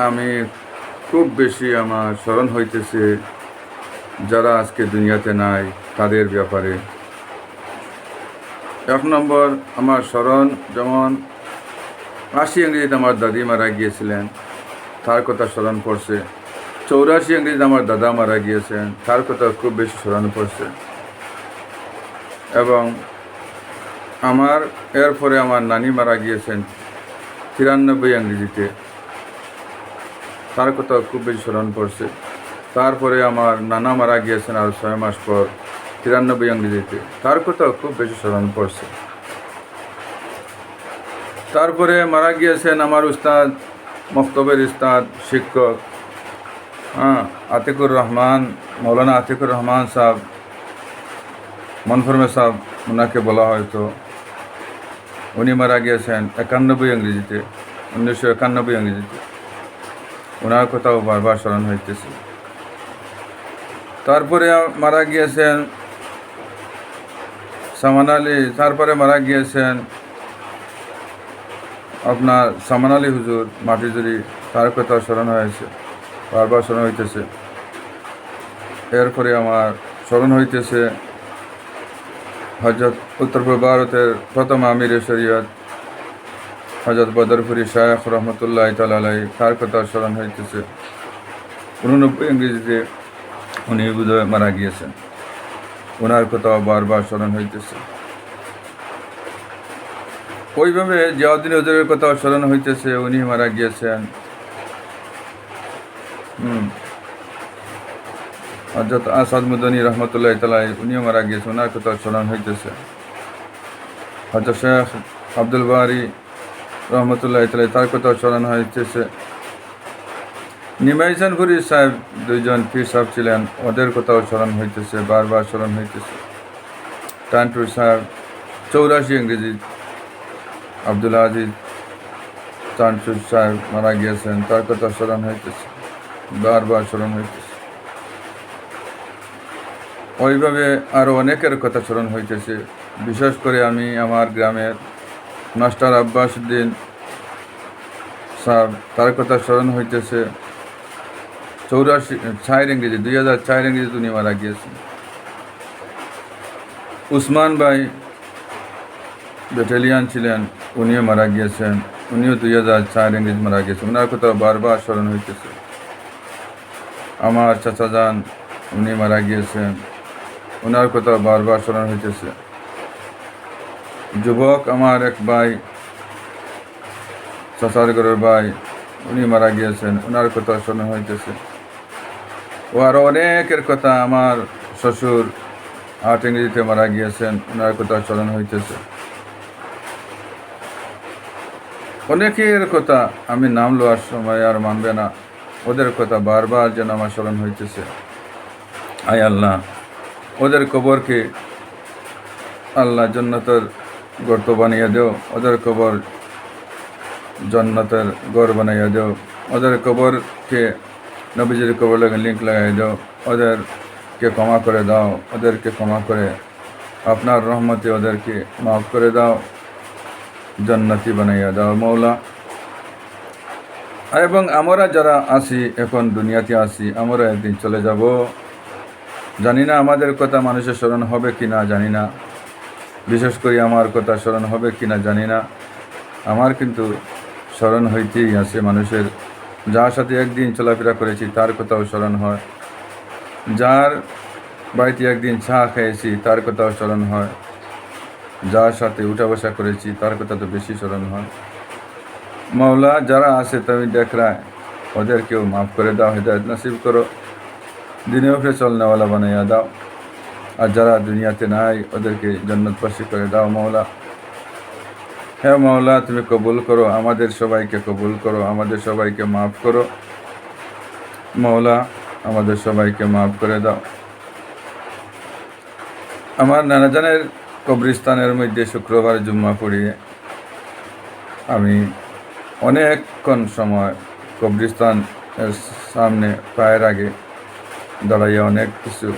আমি খুব বেশি আমার স্মরণ হইতেছে যারা আজকে দুনিয়াতে নাই তাদের ব্যাপারে। এক নম্বর আমার স্মরণ, যেমন 80 ইংরেজিতে আমার দাদি মারা গিয়েছিলেন, তার কথা স্মরণ পড়ছে। 84 ইংরেজিতে আমার দাদা মারা গিয়েছেন, তার কথা খুব বেশি স্মরণ পড়ছে। এবং এরপরে আমার নানি মারা গিয়েছেন 93 ইংরেজিতে, তার কথা খুব বেশি স্মরণ পড়ছে। তারপরে আমার নানা মারা গিয়েছেন আর 6 মাস পর 93 ইংরেজিতে, তার কথা খুব বেশি স্মরণ পড়ছে। তারপরে মারা গিয়েছেন আমার উস্তাদ, মক্তবের উস্তাদ, শিক্ষক আতিকুর রহমান, মৌলানা আতিকুর রহমান সাহেব, মনফরমে সাহেব ওনাকে বলা হয়তো। উনি মারা গিয়েছেন 91 ইংরেজিতে, 1991 ইংরেজিতে। ওনার কথাও বারবার স্মরণ হইতেছে। তারপরে মারা গিয়েছেন সামান আলী, তারপরে মারা গিয়েছেন আপনার সামান আলী হুজুর মাটিজুরি, তার কথা স্মরণ হয়েছে, বারবার স্মরণ হইতেছে। এরপরে আমার স্মরণ হইতেছে হজরত উত্তর পূর্ব ভারতের প্রথম আমির শরীয়ত হজরত বদরপুরি শায়েখ রহমতুল্লাহ তাআলা, তার কথা স্মরণ হইতেছে। 89 ইংরেজিতে উনি বোধহয় মারা গিয়েছেন, ওনার কথাও বারবার স্মরণ হইতেছে। ওইভাবে জিয়াউদ্দিন হুজুরের কথাও স্মরণ হইতেছে, উনি মারা গিয়েছেন। হযরত আসাদ মুদনী রহমতুল্লাহ তাআলা, উনিও মারা গিয়েছেন, ওনার কথাও স্মরণ হইতেছে। হযরত শেখ আব্দুল বারি রহমতুল্লাহ তাআলা, তার কথাও স্মরণ হইতেছে। নিমাইজানপুরি সাহেব, দুইজন পীর সাহেব ছিলেন, ওদের কথাও স্মরণ হইতেছে, বারবার স্মরণ হইতেছে। টানটুর সাহেব 84 ইংরেজি, আব্দুল আজিজ টানটুর সাহেব মারা গিয়েছেন, তার কথা স্মরণ হইতেছে, বারবার স্মরণ হইতেছে। ওইভাবে আরও অনেকের কথা স্মরণ হইতেছে। বিশেষ করে আমি আমার গ্রামের মাস্টার আব্বাস উদ্দিন সাহেব, তার কথা স্মরণ হইতেছে। 4 ইংরেজি, 2004 ইংরেজি উনি মারা গিয়েছেন। উসমান ভাই ব্যাটালিয়ান ছিলেন, উনিও মারা গিয়েছেন, উনিও 2004 ইংরেজি মারা গিয়েছেন, ওনার কথা বারবার স্মরণ হইতেছে। আমার চাচা যান, উনি মারা গিয়েছেন, ওনার কথা বারবার স্মরণ হইতেছে। যুবক আমার এক ভাই, চাচার ঘরের ভাই, উনি মারা গিয়েছেন, ওনার কথা স্মরণ হইতেছে। ও আরও অনেকের কথা, আমার শ্বশুর 8 ইংরেজিতে মারা গিয়েছেন, ওনার কথা স্মরণ হইতেছে। অনেকের কথা আমি নাম লওয়ার সময় আর মানবে না, ওদের কথা বারবার যেন আমার স্মরণ হইতেছে। আয় আল্লাহ, ওদের কবরকে আল্লাহ জান্নাতের গর্ত বানিয়ে দেও, ওদের কবর জান্নাতের ঘর বানাইয়া দেও, ওদের কবরকে নবীজির কবর লাগে লিঙ্ক লাগাই দাও, ওদেরকে ক্ষমা করে দাও, ওদেরকে ক্ষমা করে আপনার রহমতে ওদেরকে মাফ করে দাও, জান্নাতি বানাইয়া দাও মৌলা। এবং আমরা যারা আসি, এখন দুনিয়াতে আসি, আমরা একদিন চলে যাব। জানি না আমাদের কথা মানুষের স্মরণ হবে কি না, জানি না। বিশেষ করে আমার কথা স্মরণ হবে কি না জানি না। আমার কিন্তু স্মরণ হইতেই আছে মানুষের। যার সাথে একদিন চলাফেরা করেছি তার কথাও স্মরণ হয়, যার বাড়িতে একদিন চা খেয়েছি তার কথাও স্মরণ হয়, যার সাথে উঠা বসা করেছি তার কথা তো বেশি স্মরণ হয়। মৌলা, যারা আছে তুমি দেখ রা, ওদেরকেও মাফ করে দাও, হেদায়েত নসিব করো, দিনের উপরে চলনেওয়ালা বানাইয়া দাও। আর যারা দুনিয়াতে নাই ওদেরকে জান্নাতবাসী করে দাও মৌলা। হ্যাঁ মৌলা, তুমি কবুল করো, আমাদের সবাইকে কবুল করো, আমাদের সবাইকে মাফ করো মৌলা, আমাদের সবাইকে মাফ করে দাও। আমার নানাজানের কবরস্থানের মধ্যে শুক্রবার জুম্মা পড়িয়ে আমি অনেকক্ষণ সময় কবরস্থানের সামনে পায়ের আগে দাঁড়াইয়া অনেক কিছু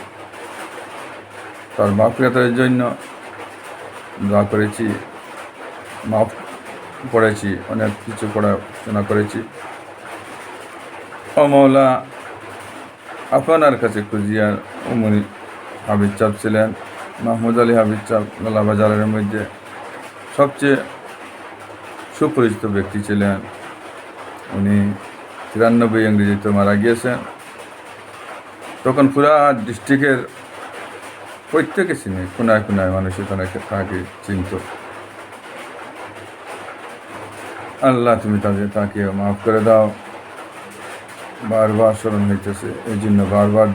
তার মাফিয়াতের জন্য দোয়া করেছি, মাফ পড়েছি, অনেক কিছু পড়াশোনা করেছি। ও মৌলা, আপনার কাছে কুজিয়ার উমর হাবিজ চাপ ছিলেন, মাহমুদ আলী হাবিজ চাপ লালা বাজারের মধ্যে সবচেয়ে সুপরিচিত ব্যক্তি ছিলেন। উনি 93 ইংরেজিতে মারা গিয়েছেন। তখন পুরা ডিস্ট্রিক্টের প্রত্যেকে চিনি, কোনায় কোনায় মানুষের তাকে চিনত। আল্লাহ তুমি তাকে মাফ করে দাও। বারবার স্মরণ হইতেছে, এই জন্য বারবার